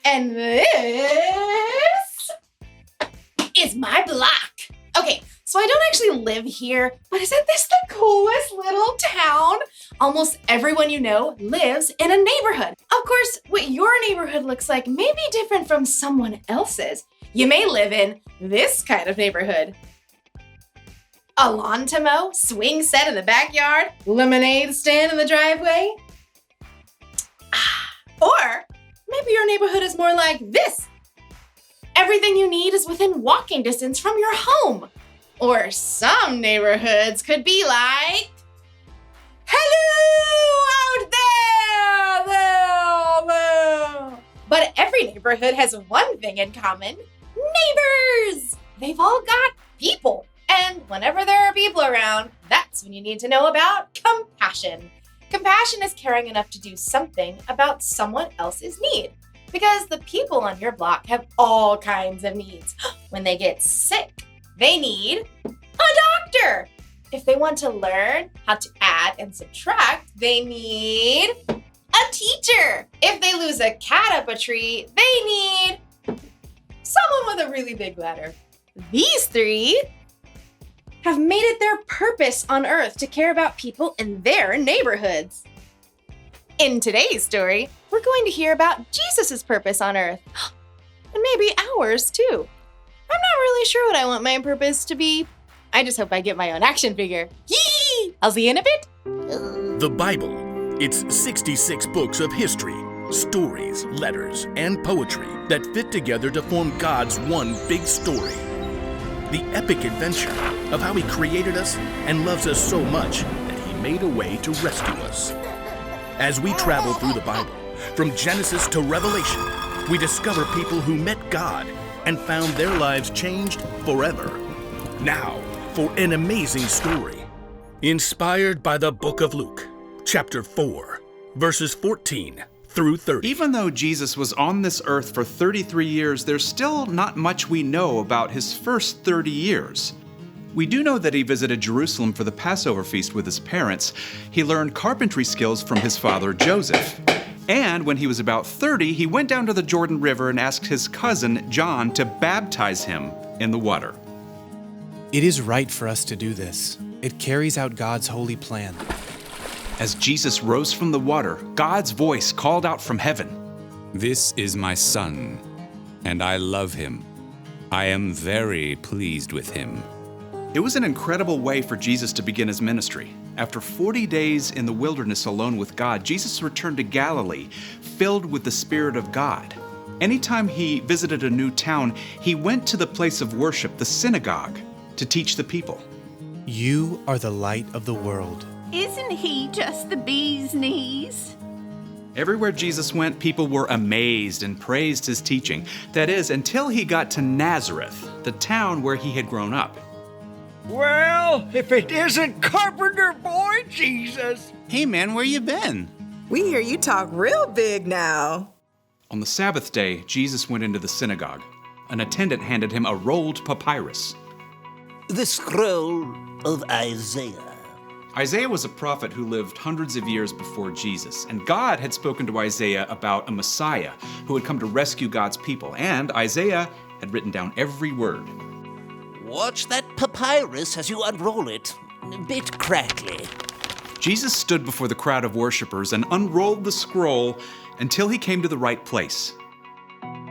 And this is my block. Okay, so I don't actually live here, but isn't this the coolest little town? Almost everyone you know lives in a neighborhood. Of course, what your neighborhood looks like may be different from someone else's. You may live in this kind of neighborhood. A lawn to mow, swing set in the backyard, lemonade stand in the driveway. Or maybe your neighborhood is more like this. Everything you need is within walking distance from your home. Or some neighborhoods could be like, hello out there. But every neighborhood has one thing in common, neighbors. They've all got people. And whenever there are people around, that's when you need to know about compassion. Compassion is caring enough to do something about someone else's need. Because the people on your block have all kinds of needs. When they get sick, they need a doctor. If they want to learn how to add and subtract, they need a teacher. If they lose a cat up a tree, they need someone with a really big ladder. These three have made it their purpose on earth to care about people in their neighborhoods. In today's story, we're going to hear about Jesus' purpose on earth, and maybe ours too. I'm not really sure what I want my purpose to be. I just hope I get my own action figure. Yee! I'll see you in a bit. The Bible. It's 66 books of history, stories, letters, and poetry that fit together to form God's one big story. The epic adventure of how He created us and loves us so much that He made a way to rescue us. As we travel through the Bible, from Genesis to Revelation, we discover people who met God and found their lives changed forever. Now, for an amazing story, inspired by the book of Luke, chapter 4, verses 14 through 30. Even though Jesus was on this earth for 33 years, there's still not much we know about his first 30 years. We do know that he visited Jerusalem for the Passover feast with his parents. He learned carpentry skills from his father, Joseph. And when he was about 30, he went down to the Jordan River and asked his cousin, John, to baptize him in the water. It is right for us to do this. It carries out God's holy plan. As Jesus rose from the water, God's voice called out from heaven, "This is my son, and I love him. I am very pleased with him." It was an incredible way for Jesus to begin his ministry. After 40 days in the wilderness alone with God, Jesus returned to Galilee, filled with the Spirit of God. Anytime he visited a new town, he went to the place of worship, the synagogue, to teach the people. You are the light of the world. Isn't he just the bee's knees? Everywhere Jesus went, people were amazed and praised his teaching. That is, until he got to Nazareth, the town where he had grown up. Well, if it isn't Carpenter Boy Jesus! Hey man, where you been? We hear you talk real big now. On the Sabbath day, Jesus went into the synagogue. An attendant handed him a rolled papyrus. The scroll of Isaiah. Isaiah was a prophet who lived hundreds of years before Jesus, and God had spoken to Isaiah about a Messiah who had come to rescue God's people, and Isaiah had written down every word. Watch that papyrus as you unroll it. A bit crackly. Jesus stood before the crowd of worshipers and unrolled the scroll until he came to the right place.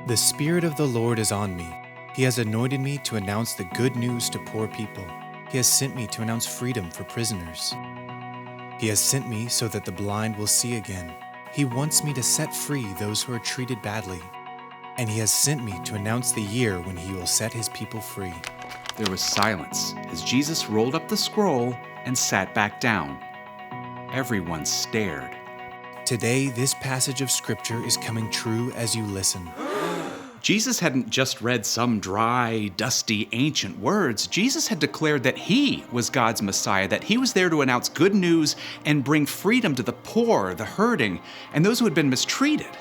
The Spirit of the Lord is on me. He has anointed me to announce the good news to poor people. He has sent me to announce freedom for prisoners. He has sent me so that the blind will see again. He wants me to set free those who are treated badly. And he has sent me to announce the year when he will set his people free. There was silence as Jesus rolled up the scroll and sat back down. Everyone stared. Today, this passage of Scripture is coming true as you listen. Jesus hadn't just read some dry, dusty, ancient words. Jesus had declared that he was God's Messiah, that he was there to announce good news and bring freedom to the poor, the hurting, and those who had been mistreated.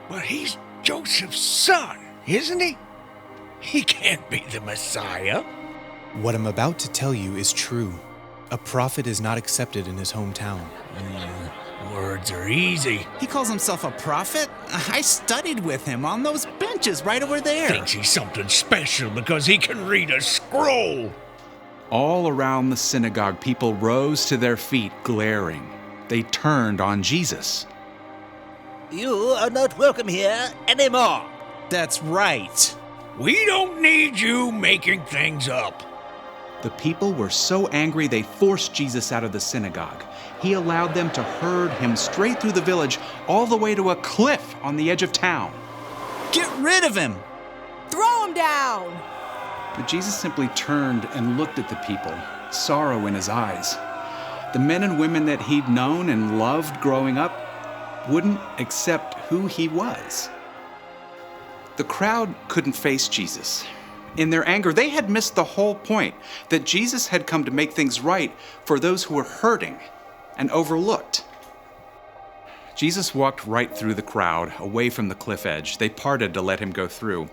But he's Joseph's son, isn't he? He can't be the Messiah. What I'm about to tell you is true. A prophet is not accepted in his hometown. Words are easy. He calls himself a prophet? I studied with him on those benches right over there. Thinks he's something special because he can read a scroll. All around the synagogue, people rose to their feet, glaring. They turned on Jesus. You are not welcome here anymore. That's right. We don't need you making things up. The people were so angry they forced Jesus out of the synagogue. He allowed them to herd him straight through the village, all the way to a cliff on the edge of town. Get rid of him! Throw him down! But Jesus simply turned and looked at the people, sorrow in his eyes. The men and women that he'd known and loved growing up wouldn't accept who he was. The crowd couldn't face Jesus. In their anger, they had missed the whole point, that Jesus had come to make things right for those who were hurting and overlooked. Jesus walked right through the crowd, away from the cliff edge. They parted to let him go through.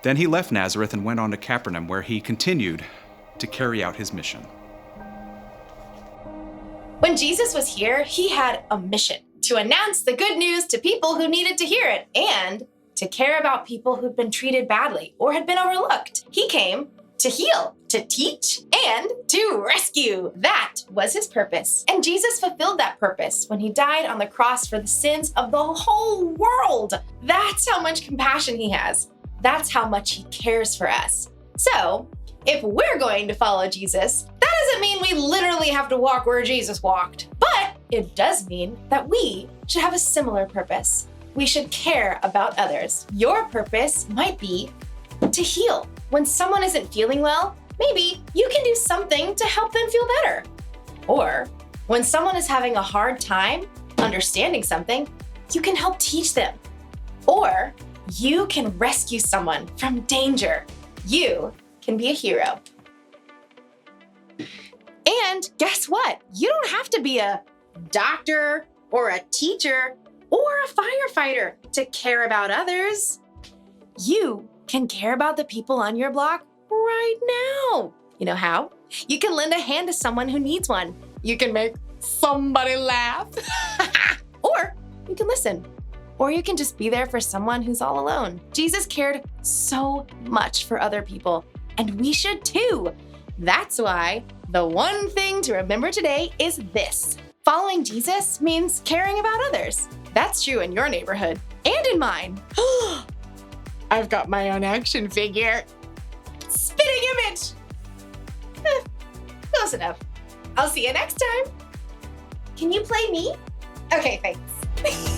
Then he left Nazareth and went on to Capernaum, where he continued to carry out his mission. When Jesus was here, he had a mission to announce the good news to people who needed to hear it and to care about people who'd been treated badly or had been overlooked. He came to heal, to teach, and to rescue. That was his purpose. And Jesus fulfilled that purpose when he died on the cross for the sins of the whole world. That's how much compassion he has. That's how much he cares for us. So, if we're going to follow Jesus, that doesn't mean we literally have to walk where Jesus walked. But it does mean that we should have a similar purpose. We should care about others. Your purpose might be to heal. When someone isn't feeling well, maybe you can do something to help them feel better. Or when someone is having a hard time understanding something, you can help teach them. Or you can rescue someone from danger. You can be a hero. And guess what? You don't have to be a doctor or a teacher or a firefighter to care about others. You can care about the people on your block right now. You know how? You can lend a hand to someone who needs one. You can make somebody laugh. Or you can listen. Or you can just be there for someone who's all alone. Jesus cared so much for other people, and we should too. That's why the one thing to remember today is this. Following Jesus means caring about others. That's true in your neighborhood and in mine. I've got my own action figure. Spitting image. Close enough. I'll see you next time. Can you play me? Okay, thanks.